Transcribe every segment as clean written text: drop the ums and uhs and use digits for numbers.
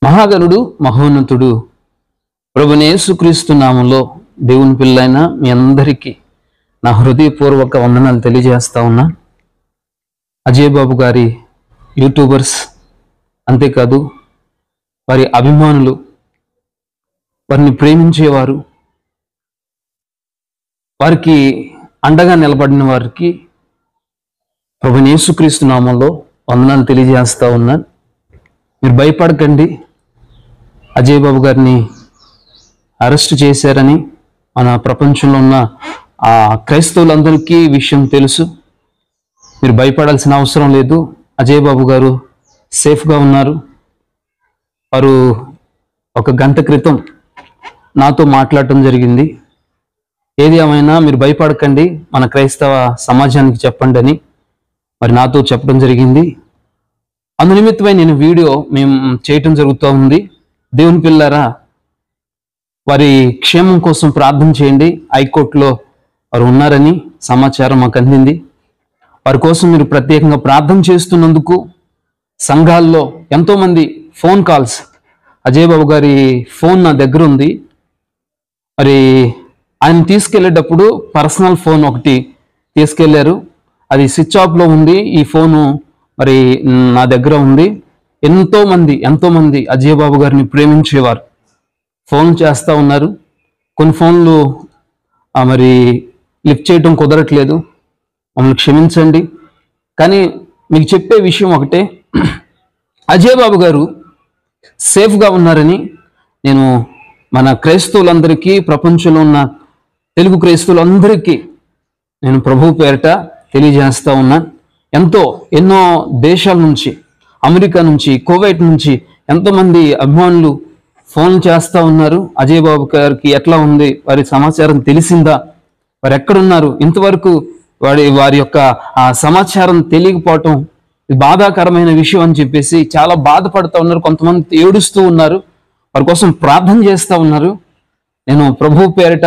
మహాగణుడు మహోన్నతుడు ప్రభువైన యేసుక్రీస్తు నామములో దేవుని పిల్లలైన మీ అందరికీ నా హృదయపూర్వక వందనాలు తెలియజేస్తా ఉన్నా. అజయ్ బాబు గారి యూట్యూబర్స్, అంతేకాదు వారి అభిమానులు, వారిని ప్రేమించేవారు, వారికి అండగా నిలబడిన వారికి ప్రభువైన యేసుక్రీస్తు నామములో వందనాలు తెలియజేస్తా ఉన్నాను. మీరు భయపడకండి. అజయ్ బాబు గారిని అరెస్ట్ చేశారని మన ప్రపంచంలో ఉన్న క్రైస్తవులందరికీ విషయం తెలుసు. మీరు భయపడాల్సిన అవసరం లేదు. అజయ్ బాబు గారు సేఫ్గా ఉన్నారు. వారు 1 గంట క్రితం నాతో మాట్లాడటం జరిగింది. ఏది ఏమైనా మీరు భయపడకండి, మన క్రైస్తవ సమాజానికి చెప్పండి అని మరి నాతో చెప్పడం జరిగింది. అందునిమిత్తమై నేను వీడియో మేము చేయటం జరుగుతూ ఉంది. దేవుని పిల్లారా, వారి క్షేమం కోసం ప్రార్థన చేయండి. హైకోర్టులో వారు ఉన్నారని సమాచారం మాకు అందింది. వారి కోసం మీరు ప్రత్యేకంగా ప్రార్థన చేస్తున్నందుకు సంఘాల్లో ఎంతోమంది ఫోన్ కాల్స్, అజయ్ బాబు గారి ఫోన్ నా దగ్గర ఉంది. మరి ఆయన తీసుకెళ్లేటప్పుడు పర్సనల్ ఫోన్ ఒకటి తీసుకెళ్లారు. అది స్విచ్ ఆఫ్లో ఉంది. ఈ ఫోను మరి నా దగ్గర ఉంది. ఎంతోమంది అజయ్ బాబు గారిని ప్రేమించేవారు ఫోన్ చేస్తూ ఉన్నారు. కొన్ని ఫోన్లు మరి లిఫ్ట్ చేయటం కుదరట్లేదు, మమ్మల్ని క్షమించండి. కానీ మీకు చెప్పే విషయం ఒకటే, అజయ్ బాబు గారు సేఫ్గా ఉన్నారని నేను మన క్రైస్తవులందరికీ, ప్రపంచంలో ఉన్న తెలుగు క్రైస్తవులందరికీ నేను ప్రభువు పేరిట తెలియజేస్తూ ఉన్నాను. ఎన్నో దేశాల నుంచి, అమెరికా నుంచి, కువైట్ నుంచి ఎంతోమంది అభిమానులు ఫోన్లు చేస్తూ ఉన్నారు. అజయ్ బాబు గారికి ఎట్లా ఉంది, వారి సమాచారం తెలిసిందా, వారు ఎక్కడున్నారు, ఇంతవరకు వారి యొక్క సమాచారం తెలియకపోవటం బాధాకరమైన విషయం అని చెప్పేసి చాలా బాధపడుతూ ఉన్నారు. కొంతమంది ఏడుస్తూ ఉన్నారు, వారి కోసం ప్రార్థన చేస్తూ ఉన్నారు. నేను ప్రభువు పేరిట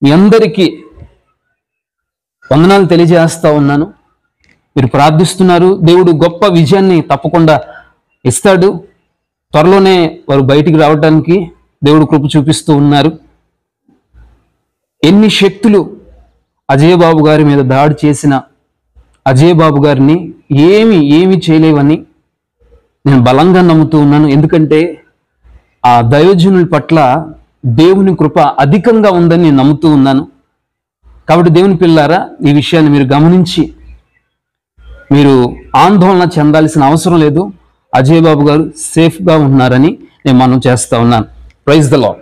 మీ అందరికీ వందనాలు తెలియజేస్తూ ఉన్నాను. మీరు ప్రార్థిస్తున్నారు. దేవుడు గొప్ప విజయాన్ని తప్పకుండా ఇస్తాడు. త్వరలోనే వారు బయటికి రావడానికి దేవుడు కృప చూపిస్తూ ఉన్నారు. ఎన్ని శక్తులు అజయ్ బాబు గారి మీద దాడి చేసిన అజయ్ బాబు గారిని ఏమి చేయలేవని నేను బలంగా నమ్ముతూ ఉన్నాను. ఎందుకంటే ఆ దైవజనుల పట్ల దేవుని కృప అధికంగా ఉందని నేను నమ్ముతూ ఉన్నాను. కాబట్టి దేవుని పిల్లారా, ఈ విషయాన్ని మీరు గమనించి మీరు ఆందోళన చెందాల్సిన అవసరం లేదు. అజయ్ బాబు గారు సేఫ్గా ఉన్నారని నేను మనం చేస్తా ఉన్నాను. Praise the lord.